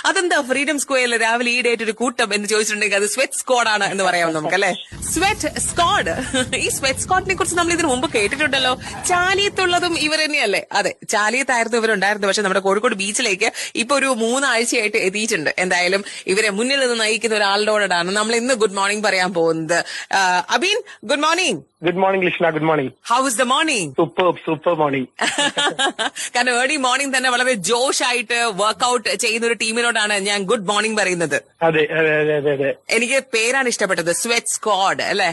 അതെന്താ ഫ്രീഡം സ്ക്വയറിൽ രാവിലെ ഈ ഡേറ്റ് ഒരു കൂട്ടം എന്ന് ചോദിച്ചിട്ടുണ്ടെങ്കിൽ അത് സ്വെറ്റ് സ്ക്വാഡ് ആണ് എന്ന് പറയാം നമുക്ക് അല്ലെ. Sweat squad. ഈ സ്വെറ്റ് സ്ക്വാഡിനെ കുറിച്ച് നമ്മൾ ഇതിനു മുമ്പ് കേട്ടിട്ടുണ്ടല്ലോ. ചാലിയത്തുള്ളതും ഇവർ തന്നെയല്ലേ? അതെ, ചാലിയത്തായിരുന്നു ഇവരുണ്ടായിരുന്നു. പക്ഷെ നമ്മുടെ കോഴിക്കോട് ബീച്ചിലേക്ക് ഇപ്പൊ ഒരു 3 ആഴ്ചയായിട്ട് എത്തിയിട്ടുണ്ട്. എന്തായാലും ഇവരെ മുന്നിൽ നിന്ന് നയിക്കുന്ന ഒരാളോടാണ് നമ്മൾ ഇന്ന് ഗുഡ് മോർണിംഗ് പറയാൻ പോകുന്നത്. Abin, good morning. Good morning Lishna, good morning. How is the morning? Super morning. കാരണം ഏർലി മോർണിംഗ് തന്നെ വളരെ ജോഷ് ആയിട്ട് വർക്ക്ഔട്ട് ചെയ്യുന്ന ഒരു ടീമിനോടാണ് ഞാൻ ഗുഡ് മോർണിംഗ് പറയുന്നത്. അതെ അതെ അതെ അതെ. എനിക്ക് പേരാണ് ഇഷ്ടപ്പെട്ടത്, സ്വെറ്റ് സ്ക്വാഡ് അല്ലെ.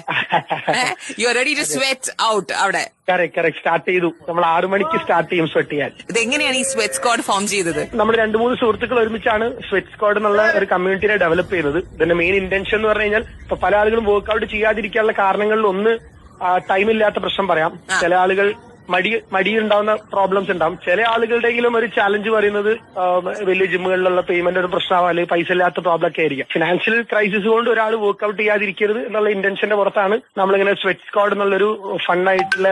You are ready to sweat out അവിടെ. കറക്റ്റ് സ്റ്റാർട്ട് ചെയ്തു. നമ്മൾ 6 മണിക്ക് സ്റ്റാർട്ട് ചെയ്യും സ്വെറ്റ് ചെയ്യാൻ. ഇതെങ്ങനെയാണ് ഈ സ്വെറ്റ് സ്ക്വാഡ് ഫോം ചെയ്തത്? നമ്മൾ 2-3 സുഹൃത്തുക്കൾ ഒരുമിച്ചാണ് സ്വെറ്റ് സ്ക്വാഡ് എന്നുള്ള ഒരു കമ്മ്യൂണിറ്റിനെ ഡെവലപ്പ് ചെയ്തത്. ഇതിന്റെ മെയിൻ ഇന്റൻഷൻ എന്ന് പറഞ്ഞു കഴിഞ്ഞാൽ ഇപ്പൊ പല ആളുകളും വർക്ക്ഔട്ട് ചെയ്യാതിരിക്കാനുള്ള കാരണങ്ങളിൽ ഒന്ന് ടൈമില്ലാത്ത പ്രശ്നം പറയാം. ചില ആളുകൾ മടിയുണ്ടാവുന്ന പ്രോബ്ലംസ് ഉണ്ടാവും. ചില ആളുകളുടെയെങ്കിലും ഒരു ചാലഞ്ച് പറയുന്നത് വലിയ ജിമ്മുകളിലുള്ള പേയ്മെന്റ് ഒരു പ്രശ്നമാവും, അല്ലെങ്കിൽ പൈസ ഇല്ലാത്ത പ്രോബ്ലം ഒക്കെ ആയിരിക്കും. ഫിനാൻഷ്യൽ ക്രൈസിസ് കൊണ്ട് ഒരാൾ വർക്ക്ഔട്ട് ചെയ്യാതിരിക്കരുത് എന്നുള്ള ഇന്റൻഷന്റെ പുറത്താണ് നമ്മളിങ്ങനെ സ്വെറ്റ് സ്ക്വാഡ് എന്നുള്ളൊരു ഫണ്ണായിട്ടുള്ള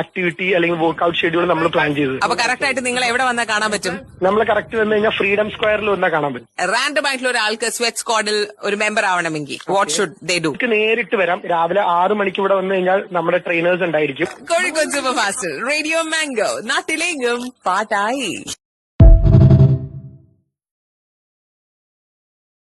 ആക്ടിവിറ്റി അല്ലെങ്കിൽ വർക്ക്ഔട്ട് ഷെഡ്യൂൾ നമ്മൾ പ്ലാൻ ചെയ്തത്. അപ്പൊ കറക്റ്റ് ആയിട്ട് നിങ്ങൾ എവിടെ വന്നാൽ കാണാൻ പറ്റും? നമ്മൾ കറക്റ്റ് വന്നു കഴിഞ്ഞാൽ ഫ്രീഡം സ്ക്വയറിൽ വന്നാൽ കാണാൻ പറ്റും. റാൻഡം ആയിട്ടുള്ള ഒരാൾക്ക് സ്വെറ്റ് സ്ക്വാഡിൽ ഒരു മെമ്പർ ആവണമെങ്കിൽ വാട്ട് ഷുഡ് ദേ ഡു? നേരിട്ട് വരാം. രാവിലെ 6 മണിക്ക് ഇവിടെ വന്നു കഴിഞ്ഞാൽ നമ്മുടെ ട്രെയിനേഴ്സ് ഉണ്ടായിരിക്കും. Kozhikode super fast radio mango, നാട്ടിലെങ്കും പാട്ടായി.